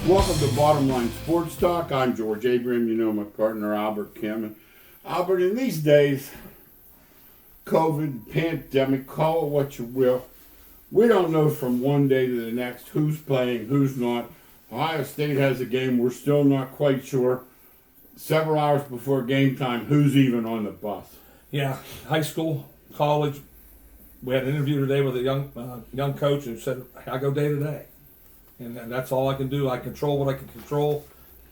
Welcome to Bottom Line Sports Talk. I'm George Abraham. You know my partner Albert Kim. Albert, in these days, COVID, pandemic, call it what you will, we don't know from one day to the next who's playing, who's not. Ohio State has a game. We're still not quite sure. Several hours before game time, who's even on the bus? Yeah, high school, college. We had an interview today with a young coach who said, I go day to day. And that's all I can do. I control what I can control.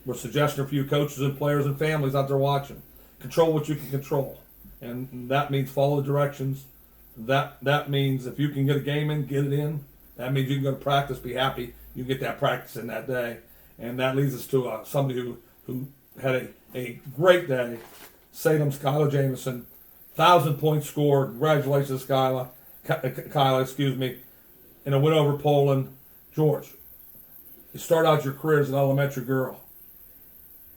We're suggesting a few coaches and players and families out there watching. Control what you can control. And that means follow the directions. That means if you can get a game in, get it in. That means you can go to practice, be happy. You get that practice in that day. And that leads us to somebody who had a great day. Salem's Skylar Jamison, 1,000-point score. Congratulations, Kyla, in a win over Poland. George, you start out your career as an elementary girl.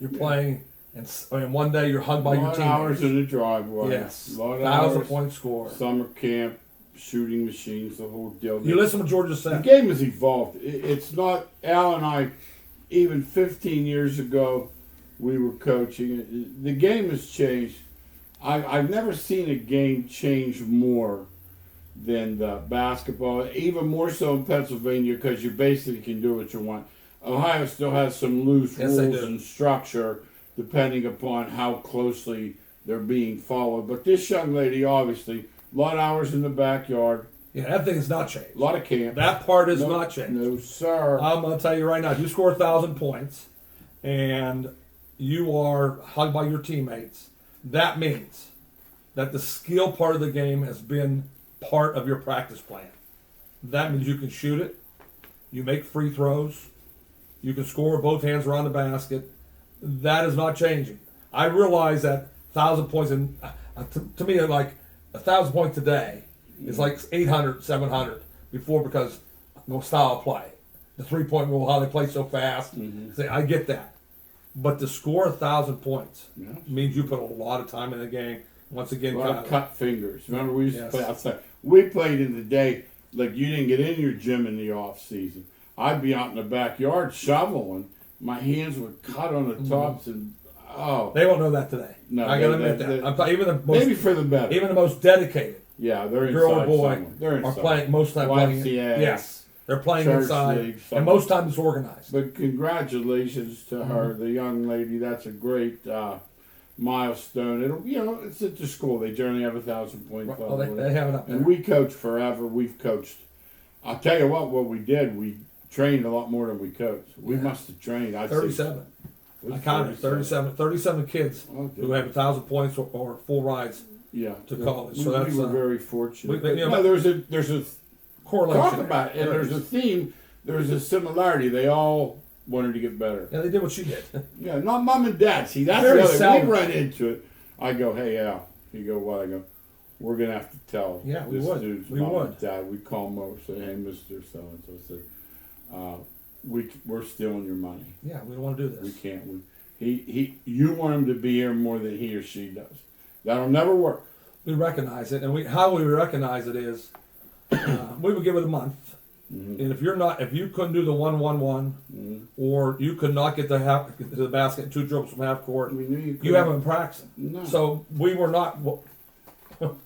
You're playing, and one day you're hugged by your teammates. Hours in the driveway. Yes. 1,000-point score. Summer camp, shooting machines, the whole deal. You listen to what George just said. The game has evolved. It's not, Al and I, even 15 years ago, we were coaching. The game has changed. I've never seen a game change more than the basketball, even more so in Pennsylvania, because you basically can do what you want. Ohio still has some loose rules and structure depending upon how closely they're being followed. But this young lady, obviously, a lot of hours in the backyard. Yeah, that thing has not changed. A lot of camp. That part has not changed. No, sir. I'm going to tell you right now, you score 1,000 points and you are hugged by your teammates, that means that the skill part of the game has been part of your practice plan. That means you can shoot it, you make free throws, you can score, both hands around the basket. That is not changing. I realize that 1,000 points, to me, like 1,000 points today is like 800, 700 before, because no style of play. The three-point rule, how they play so fast. Mm-hmm. I get that. But to score 1,000 points means you put a lot of time in the game. Once again, a lot of cut fingers. Remember, we used to play outside. We played in the day, like you didn't get in your gym in the off season. I'd be out in the backyard shoveling. My hands would cut on the tops, and they won't know that today. No, I gotta admit that. Even the most, maybe for the better. Even the most dedicated, they're girl or inside boy somewhere. They're inside. Are playing most time. Yes, they're playing inside, league, and most times it's organized. But congratulations to her, the young lady. That's a great milestone. It's at the school. They generally have 1,000-point club. Well, they have it up there. And we coach forever. We've coached. I'll tell you what we did. We trained a lot more than we coached. We must have trained. 37. I counted 37 kids who have 1,000 points or full rides to college. So we were very fortunate. There's a correlation. Talk about it. And there's a theme. There's a similarity. They all wanted to get better. Yeah, they did what she did. Yeah, not mom and dad. See, that's very the other. We run into it. I go, hey, Al. You go, what? I go, we're going to have to tell this dude's mom and dad. We call him over, say, hey, Mr. So-and-so. Said, we're stealing your money. Yeah, we don't want to do this. We can't. You want him to be here more than he or she does. That'll never work. We recognize it, and how we recognize it is we would give it a month. Mm-hmm. And if you couldn't do the 1-1-1, or you could not get to the basket in 2 dribbles from half court, you haven't been practicing. No. So we were not.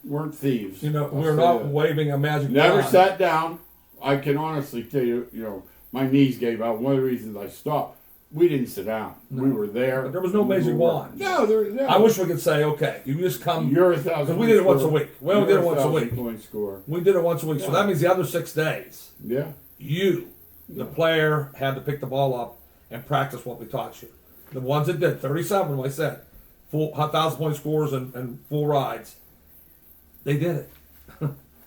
Weren't thieves. We were not waving a magic Never wand. sat down. I can honestly tell you, my knees gave out. One of the reasons I stopped, we didn't sit down. No. We were there. But there was no magic wand. No, I wish we could say, okay, you just come. You're 1,000. Because we did it once a week. We only did it once a week. Point score. We did it once a week. Yeah. So that means the other 6 days. Yeah. The player, had to pick the ball up and practice what we taught you. The ones that did, 37, like I said, full 1,000-point scores and full rides, they did it.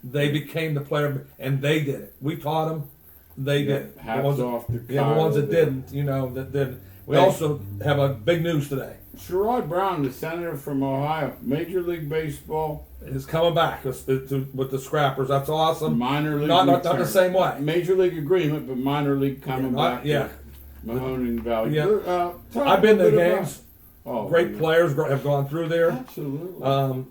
They became the player, and they did it. We taught them. They did. Hats off to Kyle. Yeah, the ones that didn't, that didn't. We also have a big news today. Sherrod Brown, the senator from Ohio, Major League Baseball, is coming back with the Scrappers. That's awesome. Minor league, not the same way. Major League agreement, but minor league coming back. Yeah, Mahoning Valley. Yeah, I've been to the games. Great yeah. players have gone through there. Absolutely.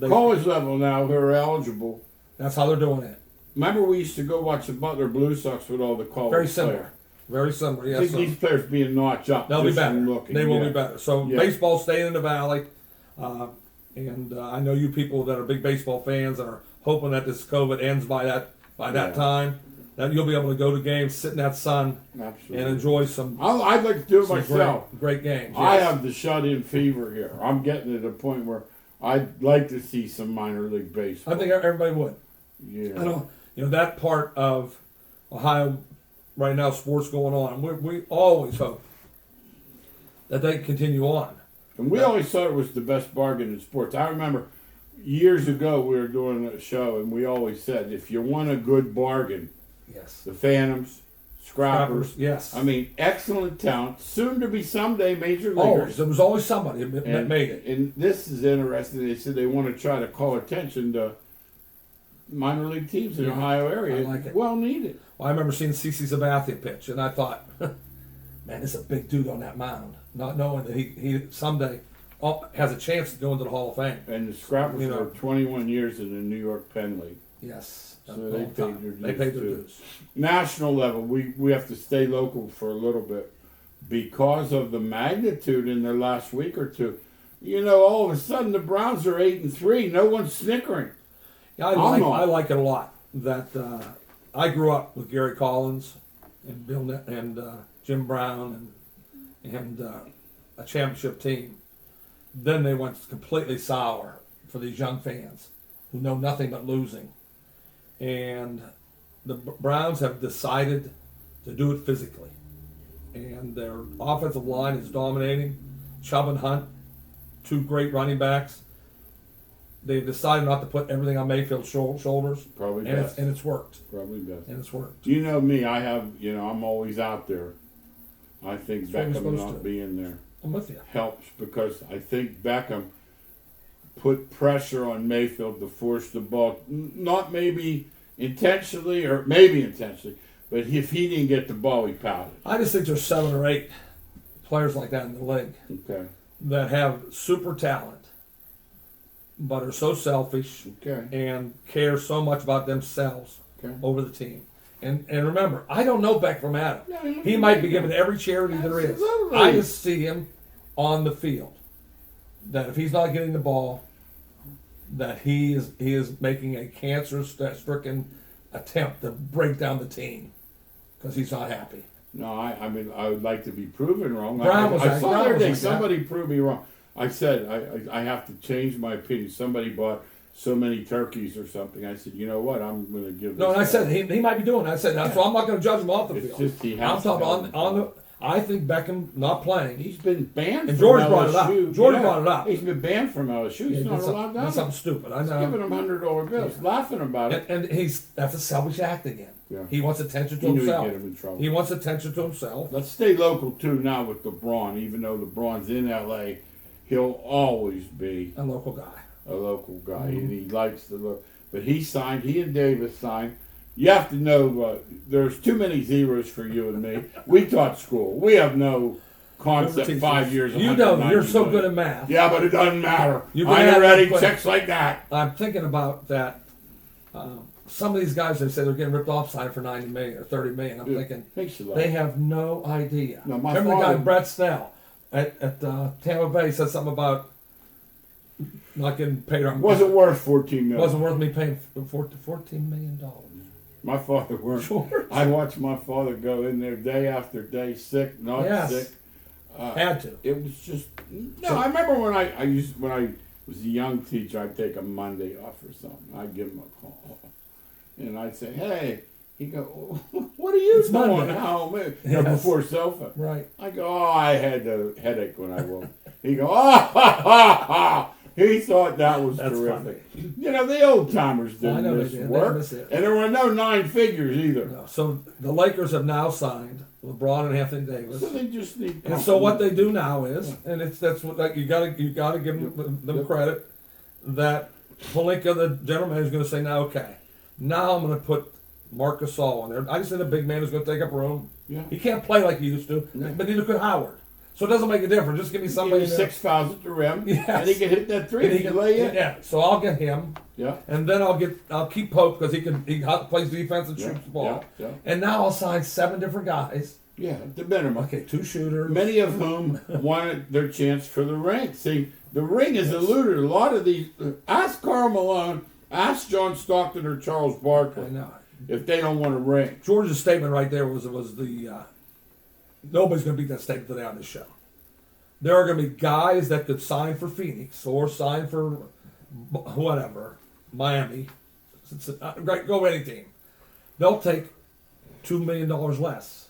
College level now, who are eligible. That's how they're doing it. Remember, we used to go watch the Butler Blue Sox with all the college Very similar. Very similar, I yes. think Sir. these players being notched up. They'll be just better. from looking, They will yeah. be better. So Yeah. baseball's staying in the valley, and I know you people that are big baseball fans and are hoping that this COVID ends by that Yeah. time. That you'll be able to go to games, sit in that sun, Absolutely. and enjoy some I'd like to do it some myself. great games. I yes. have the shut-in fever here. I'm getting to the point where I'd like to see some minor league baseball. I think everybody would. Yeah. I don't. That part of Ohio right now, sports going on. We always hope that they continue on. And we always thought it was the best bargain in sports. I remember years ago we were doing a show, and we always said, if you want a good bargain, Yes. the Phantoms, Scrappers, Yes. I mean, excellent talent, soon to be someday major leaguers. Always. There was always somebody that made it. And this is interesting. They said they want to try to call attention to minor league teams in the Yeah, Ohio area. I like it. Well needed. Well, I remember seeing CC Sabathia pitch, and I thought, man, this is a big dude on that mound. Not knowing that he someday has a chance to go into the Hall of Fame. And the Scrappers You know. were 21 years in the New York Penn League. Yes. So a they long paid time. their dues, They paid their too. dues. National level, we have to stay local for a little bit because of the magnitude in their last week or two. All of a sudden the Browns are 8-3. No one's snickering. Yeah, I'm not. I like it a lot. That I grew up with Gary Collins and Bill and Jim Brown and a championship team. Then they went completely sour for these young fans who know nothing but losing. And the Browns have decided to do it physically. And their offensive line is dominating. Chubb and Hunt, two great running backs. They've decided not to put everything on Mayfield's shoulders. Probably And best. it's worked. Probably best. And it's worked. You know me, I'm always out there. I think That's what we're Beckham supposed not to. being there I'm with you. helps because I think Beckham put pressure on Mayfield to force the ball, not maybe intentionally or maybe intentionally, but if he didn't get the ball, he pouted. I just think there's 7 or 8 players like that in the league Okay. that have super talent, but are so selfish Okay. and care so much about themselves Okay. over the team. And remember, I don't know Beck from Adam. Yeah, He might be given every charity there is. Absolutely. I just see him on the field. That if he's not getting the ball, that he is making a cancer-stricken attempt to break down the team because he's not happy. No, I mean, I would like to be proven wrong. Brown was I like- saw Brown the other was day like that. somebody prove me wrong. I said I have to change my opinion. Somebody bought so many turkeys or something. I said, you know what? I'm going to give. No, this and I guy- said he might be doing it. I said, so I'm not going to judge him off the It's field. just he I'm has to talking have on him. the. I think Beckham not playing. He's been banned. And from George brought it up. LSU. George brought it up. He's been banned from LSU. He's He not did allowed did down. something stupid. I He's know. giving him $100 bills, laughing about it. And that's a selfish act again. Yeah. He wants attention to He knew he'd himself. get him in trouble. He wants attention to himself. Let's stay local too now with LeBron. Even though LeBron's in LA, he'll always be A local guy. a local guy, Mm-hmm. and he likes to look. But he and Davis signed. You have to know there's too many zeros for you and me. We taught school. We have no concept. Teachers. 5 years. You know, 190 you're so million. good at math. Yeah, but it doesn't matter. You're I gonna ain't have ready to quit. checks like that. I'm thinking about that. Some of these guys, they say they're getting ripped off signed for $90 million or $30 million. I'm Yeah. thinking Makes you laugh. they have no idea. No, my Remember the guy father- Brett Snell at Tampa Bay said something about not getting paid. Wasn't worth 14 million. Wasn't worth me paying $14 million. My father weren't. Sure. I watched my father go in there day after day, sick, not Yes. sick. Had to. It was just no. I remember when I was a young teacher, I'd take a Monday off or something. I'd give him a call, and I'd say, "Hey." He'd go, "What are you It's doing Monday." home?" Yes. Before sofa. Right. I go, "Oh, I had a headache when I woke." He go, "Ah ha ha ha." He thought that was That's terrific. You know, the old timers I didn't know they miss did. They work, missed it. and there were no 9 figures either. No. So the Lakers have now signed LeBron and Anthony Davis. So they just need. And so what they do now is, and that's what like, you gotta give them Yep. credit that Pelinka, the general manager, is going to say now, okay, now I'm going to put Marc Gasol on there. I just said a big man who's going to take up room. Yeah. He can't play like he used to, No. but neither could Howard. So it doesn't make a difference. Just give me somebody Give you 6 fouls at the rim, Yes. and he can hit that three. and He can lay it. Yeah. So I'll get him, Yeah. and then I'll keep Pope because he plays defense and Yeah, shoots the ball. yeah, yeah. And now I'll sign 7 different guys Yeah, the minimum. Okay, 2 shooters. Many of whom wanted their chance for the ring. See, the ring is eluded. A lot of these. Ask Karl Malone, ask John Stockton or Charles Barkley I know. if they don't want a ring. George's statement right there was the nobody's going to beat that statement today on this show. There are going to be guys that could sign for Phoenix or sign for whatever, Miami, go any team. They'll take $2 million less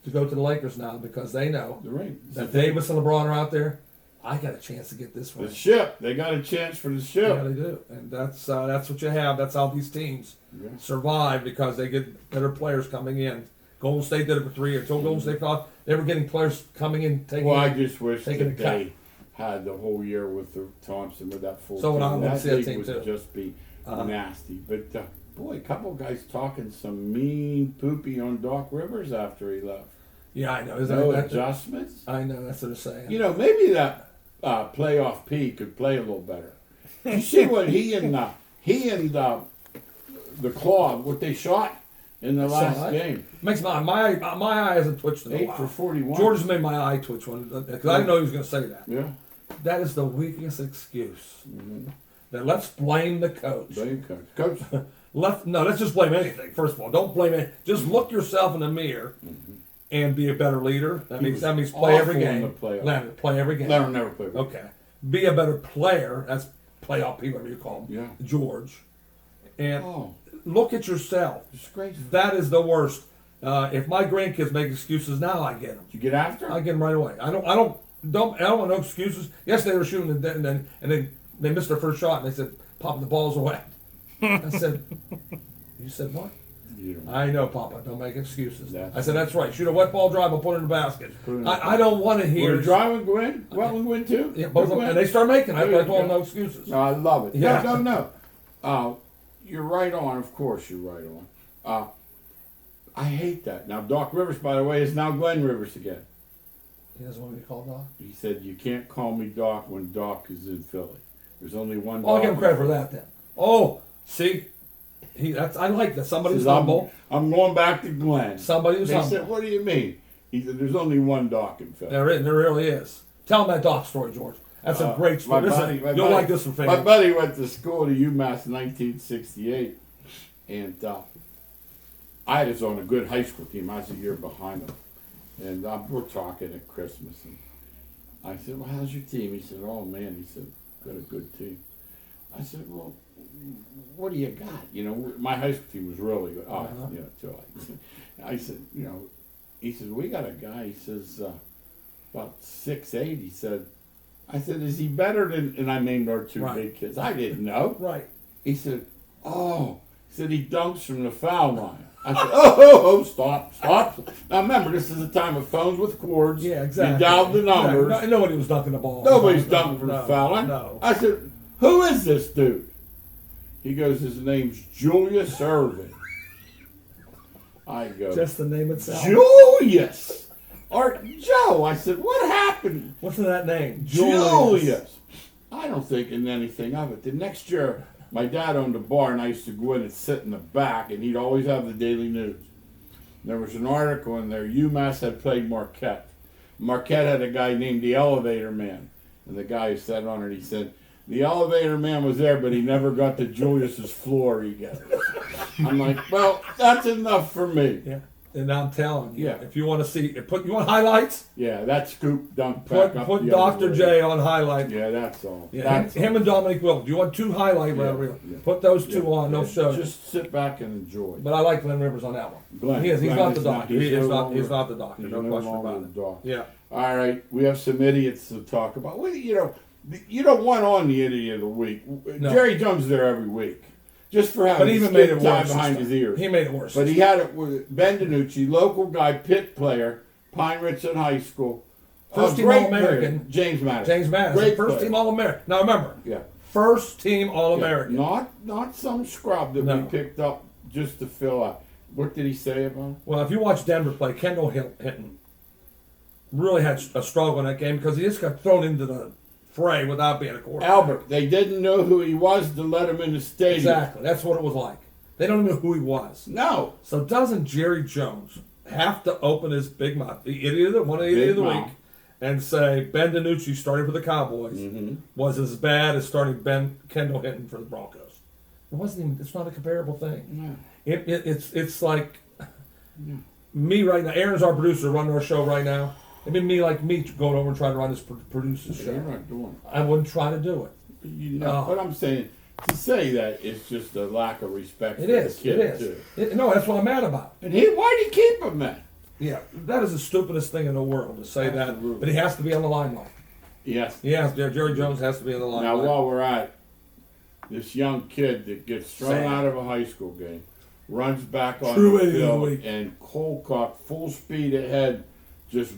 to go to the Lakers now because they know The ring. that Davis and LeBron are out there. I got a chance to get this ring. The ship. They got a chance for the ship. Yeah, they do, and that's what you have. That's how these teams survive because they get better players coming in. Golden State did it for 3 years. Until Golden State thought they were getting players coming in, taking. Well, I just wish that taking a cut. they had the whole year with the Thompson with that full So would team. I want to That see that league team would too. just be nasty. But boy, a couple guys talking some mean poopy on Doc Rivers after he left. Yeah, I know. No adjustments. I know. That's what they're saying. You know, maybe that playoff P could play a little better. You see what he and the Claw, what they shot in the last game. Makes my eye hasn't twitched in a 8 while. for 41. George has made my eye twitch one because I didn't know he was going to say that. Yeah. That is the weakest excuse. That let's blame the coach. Blame coach. Let's just blame anything. First of all, don't blame it. Just look yourself in the mirror and be a better leader. That means play every game. Leonard, play every game. Leonard never played. Okay. Be a better player. That's playoff P, whatever you call him. Yeah. George. And look at yourself. Disgraceful. That is the worst. If my grandkids make excuses now, I get them. You get after him? I get them right away. I don't want no excuses. Yes, they were shooting and then they missed their first shot and they said, "Papa, the ball's wet." I said, "You said what?" I know, Papa. Don't make excuses. I said, "That's right. Shoot a wet ball drive and put it in the basket." I don't want to hear. Were driving Gwynn? Wetland Gwynn too? Yeah, both of them, and they start making. I told them no excuses. No, I love it. Yeah. No. You're right on. Of course, you're right on. I hate that. Now, Doc Rivers, by the way, is now Glenn Rivers again. He doesn't want to be called Doc. He said, "You can't call me Doc when Doc is in Philly. There's only one." I'll give him credit for that then. Oh, see, I like that. Somebody who's humble. I'm going back to Glenn. Somebody who's humble. They said, "What do you mean?" He said, "There's only one Doc in Philly." There really is. Tell him that Doc story, George. That's a great story. You'll like this one, My buddy went to school to UMass in 1968, and I was on a good high school team. I was a year behind him, and we're talking at Christmas, and I said, "Well, how's your team?" He said, "Oh man," he said, "got a good team." I said, "Well, what do you got?" You know, my high school team was really good. Too. I said, you know, he said, "We got a guy." He says, about 6'8". He said, I said, "Is he better than?" And I named our two big kids. I didn't know. Right. He said, "Oh," he said, "he dunks from the foul line." I said, "Oh, stop. Now remember, this is a time of phones with cords. Yeah, exactly. You dialed the numbers. Exactly. Nobody was dunking the ball. Nobody's dunking from the foul line." No. I said, "Who is this dude?" He goes, "His name's Julius Irving." I go, just the name itself. Julius! Or Joe. I said, "What happened?" What's in that name? Julius. I don't think in anything of it. The next year, my dad owned a bar, and I used to go in and sit in the back, and he'd always have the Daily News. There was an article in there, UMass had played Marquette. Marquette had a guy named the Elevator Man, and the guy who sat on it, he said, "The Elevator Man was there, but he never got to Julius's floor, he gets." I'm like, well, that's enough for me. Yeah. And I'm telling you, Yeah. if you want to see, you want highlights? Yeah, that scoop dunk back up Put the Dr. other J way. on highlight. Yeah, that's all. Yeah, That's him and Dominic Wilk. Do you want 2 highlight reels? Yeah. Put those 2 on. No show. Just sit back and enjoy. But I like Glenn Rivers on that one. Glenn, He's Glenn not the is doctor. he's He's no not the doctor. He's No no question longer about it. the doctor. Yeah. All right, we have some idiots to talk about. Well, you know, you don't want on the idiot of the week. No. Jerry Jones is there every week, just for But having he even his made it time worse. behind his ears. He made it worse. But he had it with Ben DiNucci, local guy, Pitt player, Pine Ridge High School. First team great All-American. player, James Madison. Great first player. team All-American. Now remember, Yeah. first team All-American. Not some scrub that we picked up just to fill out. What did he say about him? Well, if you watch Denver play, Kendall Hinton really had a struggle in that game because he just got thrown into the fray without being a quarterback. Albert, they didn't know who he was to let him in the stadium. Exactly. That's what it was like. They don't even know who he was. No. So doesn't Jerry Jones have to open his big mouth, the idiot of the week, and say Ben DiNucci starting for the Cowboys was as bad as starting Ben Kendall Hinton for the Broncos. It wasn't even. It's not a comparable thing. No. It's like me right now. Aaron's our producer, running our show right now. It'd be me going over and trying to run this producer's show. You're not doing it. I wouldn't try to do it. You know, but I'm saying to say that is just a lack of respect for It is. the kid too. No, that's what I'm mad about. And why'd he keep him then? Yeah, that is the stupidest thing in the world to say Absolutely. that. But he has to be on the limelight. Yes. Yes, Jerry Jones has to be on the limelight. Now, while we're at this young kid that gets thrown Sad. out of a high school game, runs back on True the idiot of the field, week. and Colcock, full speed ahead, just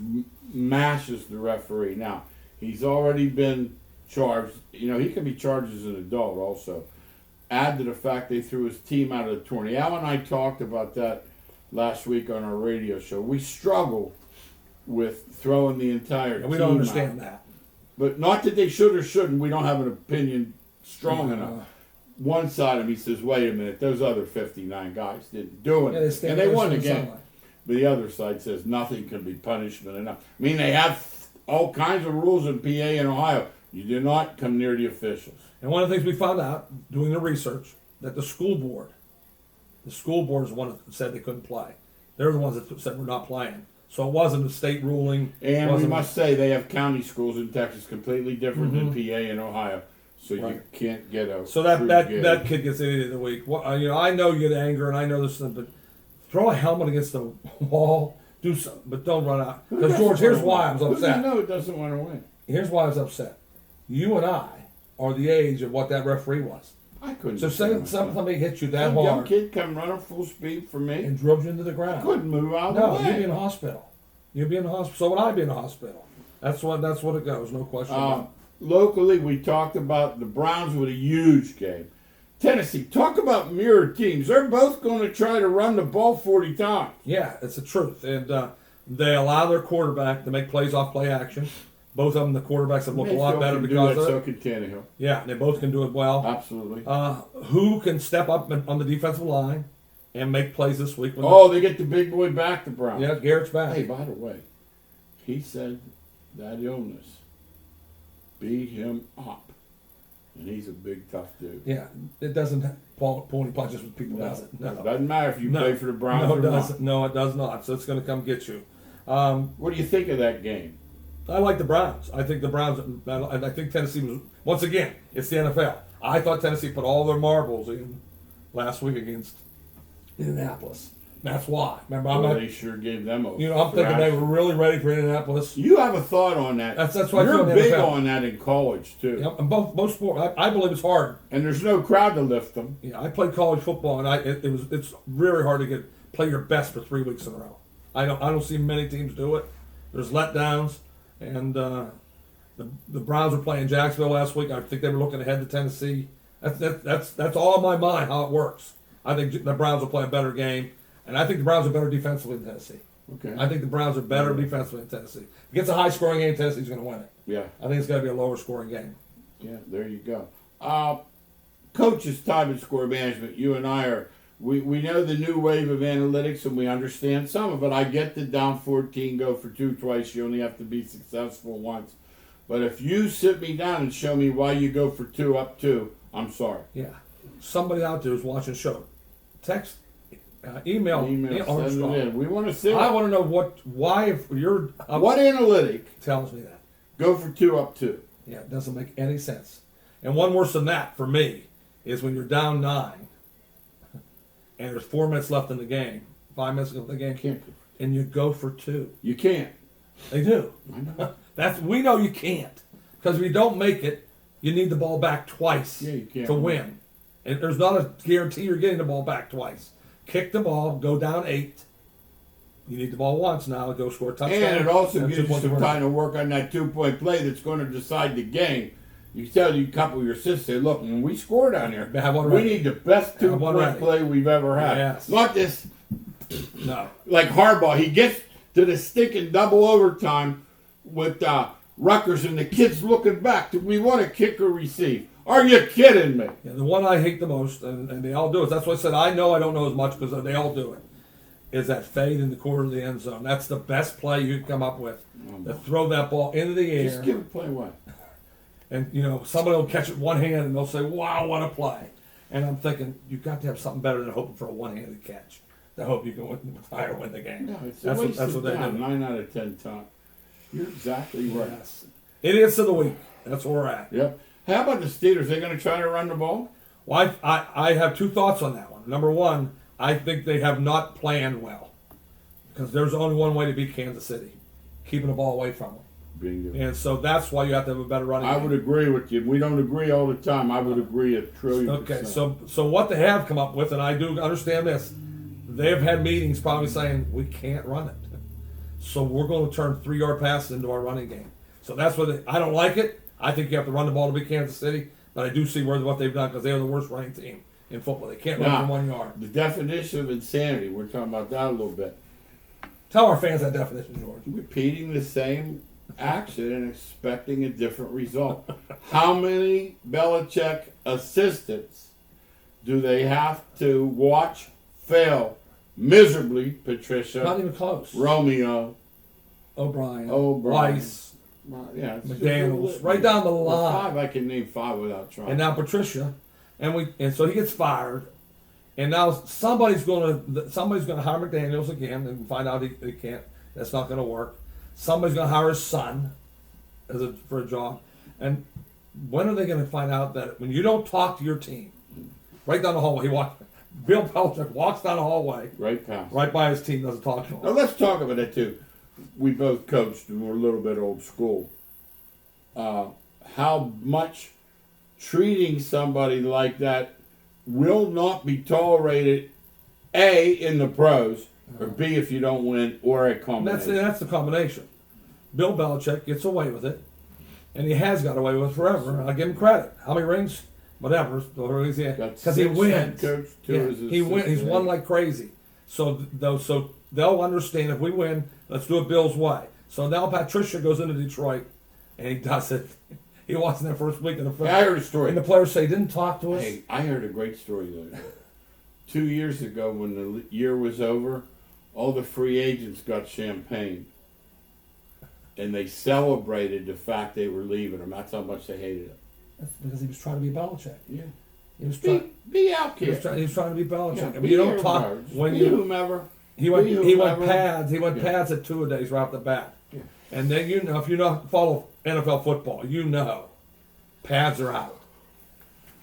mashes the referee. Now, he's already been charged. You know, he can be charged as an adult also. Add to the fact they threw his team out of the tournament. Al and I talked about that last week on our radio show. We struggle with throwing the entire team We don't understand out. that. But not that they should or shouldn't. We don't have an opinion strong enough. One side of me says, wait a minute, those other 59 guys didn't do Yeah, it. And they won the game. But the other side says nothing can be punishment enough. I mean, they have all kinds of rules in PA and Ohio. You do not come near the officials. And one of the things we found out, doing the research, that the school board is the one that said they couldn't play. They're the ones that said we're not playing. So it wasn't a state ruling. And we must say they have county schools in Texas completely different than PA and Ohio. So you can't get a. So that kid gets idiot of the week. Well, you know, I know you get anger, and I know this, but throw a helmet against the wall, do something, but don't run out. Because George, here's why I was upset. Who do you know it doesn't want to win? Here's why I was upset. You and I are the age of what that referee was. I couldn't. So say somebody hit you that Some hard, young kid come running full speed for me and drove you into the ground. couldn't move out of the No, way. you'd be in the hospital. You'd be in the hospital. So would I be in the hospital? That's what it goes. No question. about it. Locally, we talked about the Browns with a huge game. Tennessee, talk about mirror teams. They're both going to try to run the ball 40 times. Yeah, it's the truth. And they allow their quarterback to make plays off play action. Both of them, the quarterbacks have looked a lot better because of So it. can Tannehill. Yeah, they both can do it well. Absolutely. Who can step up on the defensive line and make plays this week? They get the big boy back, the Browns. Yeah, Garrett's back. Hey, by the way, he said that illness beat him up. And he's a big, tough dude. Yeah, it doesn't pull any punches with people, does it? No. It doesn't matter if you play for the Browns or not. No, it does not. So it's going to come get you. What do you think of that game? I like the Browns. I think the Browns, and I think Tennessee was, once again, it's the NFL. I thought Tennessee put all their marbles in last week against Indianapolis. That's why. Remember, They sure gave them a I'm thinking they were really ready for Indianapolis. You have a thought on that. That's why you're big NFL. on that in college too. Yeah, and both sports. I believe it's hard. And there's no crowd to lift them. Yeah, I played college football, and it's really hard to play your best for 3 weeks in a row. I don't see many teams do it. There's letdowns, and the Browns were playing Jacksonville last week. I think they were looking ahead to Tennessee. That's all in my mind how it works. I think the Browns will play a better game, and I think the Browns are better defensively than Tennessee. Okay. I think the Browns are better defensively than Tennessee. If it gets a high-scoring game, Tennessee's going to win it. Yeah. I think it's going to be a lower-scoring game. Yeah, there you go. Coaches, time and score management, you and I are, we know the new wave of analytics and we understand some of it. I get the down 14, go for 2 twice. You only have to be successful once. But if you sit me down and show me why you go for 2 up 2, I'm sorry. Yeah. Somebody out there who's watching the show. Text, email Armstrong. Send it in. We want to see I it. want to know why if you're up, What analytic tells me that. go for 2 up 2? Yeah, it doesn't make any sense. And one worse than that for me is when you're down 9 and there's 4 minutes left in the game, 5 minutes left in the game, Can't. and you go for 2. You can't. They do. I know. We know you can't, because if you don't make it, you need the ball back twice You can't to win. And there's not a guarantee you're getting the ball back twice. Kick the ball, go down 8. You need the ball once now to go score a touchdown. And it also and gives you 2 points some to time to work on that 2-point play that's going to decide the game. You tell you a couple of your sisters, say, look, when we score down here, Have one we ready. need the best Have one 2-point ready. play we've ever had. Yes. Not this, No. like Harbaugh. He gets to the stinking double overtime with Rutgers, and the kid's looking back. Do we want to kick or receive? Are you kidding me? Yeah, the one I hate the most, and they all do it. That's why I said I know I don't know as much because they all do it. is that fade in the corner of the end zone. That's the best play you can come up with. To throw that ball into the air. Just give it play what? And, somebody will catch it one hand and they'll say, wow, what a play. And I'm thinking, you've got to have something better than hoping for a one-handed catch to hope you can win the game. No, it's that's a waste what of they time. do. 9 out of 10 times. You're exactly right. Yes. Idiots of the week. That's where we're at. Yep. How about the Steelers? They going to try to run the ball? Well, I have two thoughts on that one. Number one, I think they have not planned well. Because there's only one way to beat Kansas City. Keeping the ball away from them. Bingo. And so that's why you have to have a better running game. I would agree with you. We don't agree all the time. I would agree 1,000,000,000%. Okay, so what they have come up with, and I do understand this, they've had meetings probably saying, we can't run it. So we're going to turn 3-yard passes into our running game. So that's what I don't like it. I think you have to run the ball to beat Kansas City, but I do see what they've done because they are the worst running team in football. They can't run from 1 yard. The definition of insanity, we're talking about that a little bit. Tell our fans that definition, George. Repeating the same action and expecting a different result. How many Belichick assistants do they have to watch fail miserably? Patricia, Not even close. Romeo, O'Brien, Weiss, yeah, it's McDaniels, right down the line. 5, I can name 5 without trying. And now Patricia, and so he gets fired, and now somebody's gonna hire McDaniels again and find out he can't. That's not gonna work. Somebody's gonna hire his son for a job, and when are they gonna find out that when you don't talk to your team, right down the hallway, Bill Belichick walks down the hallway, right by his team, doesn't talk to him. Now let's talk about that too. We both coached and we're a little bit old school. How much treating somebody like that will not be tolerated, A, in the pros, or B, if you don't win, or a combination. That's the combination. Bill Belichick gets away with it, and he has got away with it forever. I give him credit. How many rings? Whatever. Because he wins. He wins. He's won like crazy. So they'll understand if we win, let's do it Bill's way. So now Patricia goes into Detroit, and he does it. He walks in there first week in the first. Hey, I heard a story. And the players say, "Didn't talk to us." Hey, I heard a great story though. 2 years ago, when the year was over, all the free agents got champagne, and they celebrated the fact they were leaving him. That's how much they hated him. That's because he was trying to be Belichick. Yeah. He was trying. Be out He was trying to be Belichick. Yeah, I mean, you don't talk when you whomever. He went pads. He went pads at 2 days right off the bat. Yeah. And then if you don't follow NFL football, pads are out.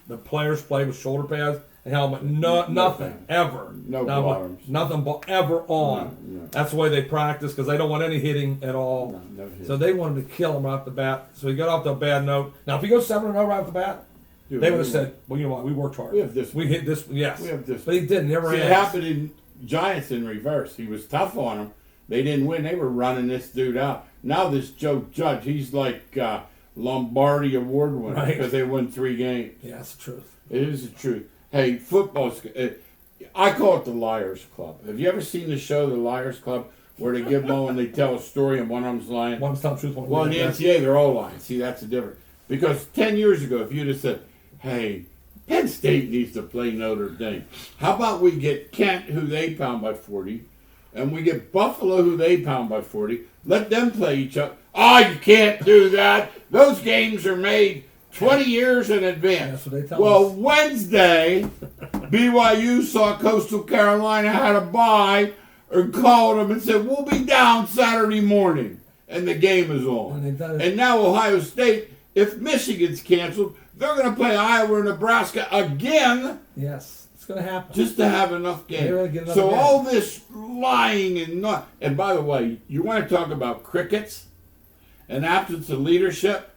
The players play with shoulder pads and helmet. Nothing ever. No bottoms. Nothing ever on. No. That's the way they practice because they don't want any hitting at all. No hit. So they wanted to kill him right off the bat. So he got off to a bad note. Now if he goes 7-0 right off the bat, they would have said, "Well, you know what? We worked hard. We have this. We hit this. Yes. We have this." But he didn't. Never. See, it happened in Giants in reverse. He was tough on them. They didn't win. They were running this dude out. Now this Joe Judge, he's like Lombardi Award winner because they won 3 games. Yeah, that's the truth. It is the truth. Hey, football's. I call it the Liars Club. Have you ever seen the show The Liars Club, where they give them and they tell a story and one of them's lying? One's telling the truth. Well, in the NCAA, they're all lying. See, that's the difference. Because 10 years ago, if you'd have said, "Hey, Penn State needs to play Notre Dame. How about we get Kent, who they pound by 40, and we get Buffalo, who they pound by 40. Let them play each other." Oh, you can't do that. Those games are made 20 years in advance. That's what they tell us. Wednesday, BYU saw Coastal Carolina had a bye and called them and said, "We'll be down Saturday morning." And the game is on. And now Ohio State, if Michigan's canceled, they're going to play Iowa or Nebraska again. Yes, it's going to happen. Just to have enough games. So game. all this lying and not. And by the way, you want to talk about crickets and absence of leadership?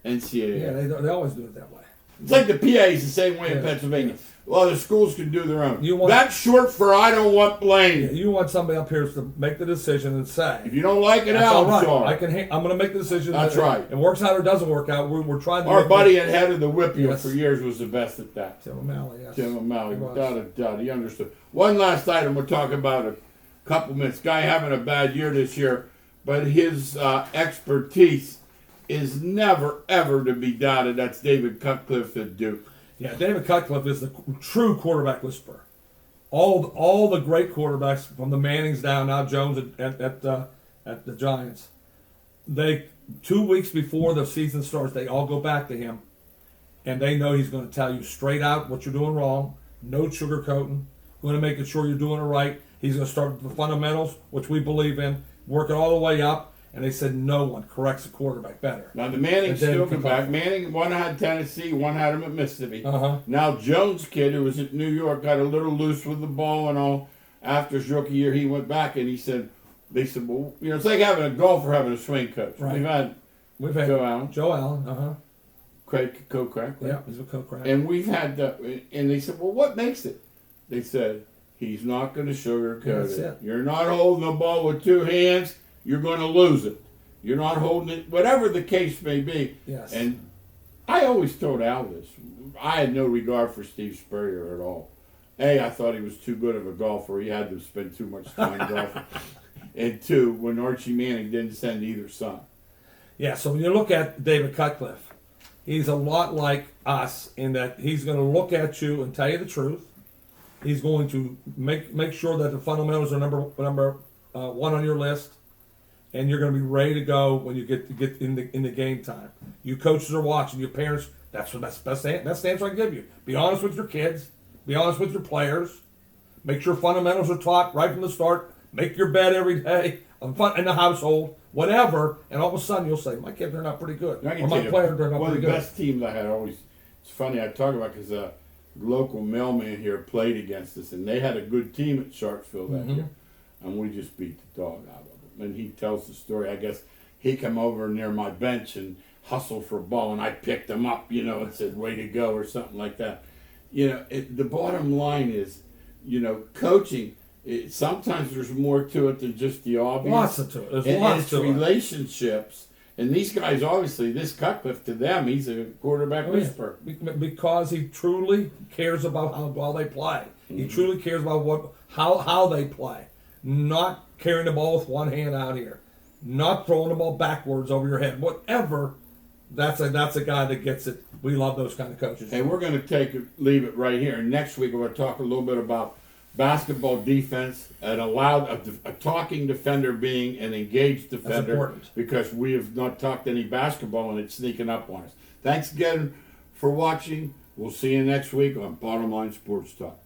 NCAA. Yeah, they always do it that way. It's like the PA's the same way in Pennsylvania. Well, the schools can do their own. That's short for I don't want blame. Yeah, you want somebody up here to make the decision and say, if you don't like it, I'm sorry. I'm going to make the decision. That's right. It works out or doesn't work out. We're trying to. Our buddy at head of the whip for years was the best at that. Tim O'Malley, yes. Tim O'Malley, without a doubt. He understood. One last item we'll talk about a couple minutes. Guy having a bad year this year, but his expertise is never, ever to be doubted. That's David Cutcliffe at Duke. Yeah, David Cutcliffe is the true quarterback whisperer. all the great quarterbacks from the Mannings down, now Jones at the Giants, they 2 weeks before the season starts, they all go back to him, and they know he's going to tell you straight out what you're doing wrong, no sugarcoating, going to make sure you're doing it right. He's going to start with the fundamentals, which we believe in, work it all the way up. And they said no one corrects a quarterback better. Now the Mannings And then still come back. Manning, one had Tennessee, one had him at Mississippi. Uh-huh. Now Jones' kid, who was at New York, got a little loose with the ball and all. After his rookie year, he went back and he said, they said, well, you know, it's like having a golfer having a swing coach. Right. We've had Joe Allen. Craig Kokrak. Yeah, he's a Kokrak. And we've had, and they said, well, what makes it? They said, he's not going to sugarcoat That's it. it. You're not holding the ball with two hands. You're going to lose it. You're not holding it, whatever the case may be. Yes. And I always told Al this. I had no regard for Steve Spurrier at all. I thought he was too good of a golfer. He had to spend too much time golfing. And two, when Archie Manning didn't send either son. Yeah, so when you look at David Cutcliffe, he's a lot like us in that he's going to look at you and tell you the truth. He's going to make sure that the fundamentals are number one on your list, and you're going to be ready to go when you get in the game time. You coaches are watching. Your parents. That's the best answer I can give you. Be honest with your kids. Be honest with your players. Make sure fundamentals are taught right from the start. Make your bed every day in the household, whatever, and all of a sudden you'll say, "My kids are not pretty good." I can Or tell my you, players are not one of pretty the good. best teams I had always. It's funny I talk about because a local mailman here played against us, and they had a good team at Sharpsville that year, and we just beat the dog out of them. And he tells the story. I guess he come over near my bench and hustled for a ball, and I picked him up, you know, and said, "Way to go," or something like that. You know, the bottom line is, you know, coaching. Sometimes there's more to it than just the obvious. Lots to it. There's And lots it's to it. relationships. And these guys, obviously, this Cutcliffe to them, he's a quarterback whisperer. Because he truly cares about how well they play. He truly cares about how they play. Not carrying the ball with one hand out here. Not throwing the ball backwards over your head. Whatever. That's a guy that gets it. We love those kind of coaches. And we're going to leave it right here. And next week, we're going to talk a little bit about basketball defense and a talking defender being an engaged defender. That's important. Because we have not talked any basketball and it's sneaking up on us. Thanks again for watching. We'll see you next week on Bottom Line Sports Talk.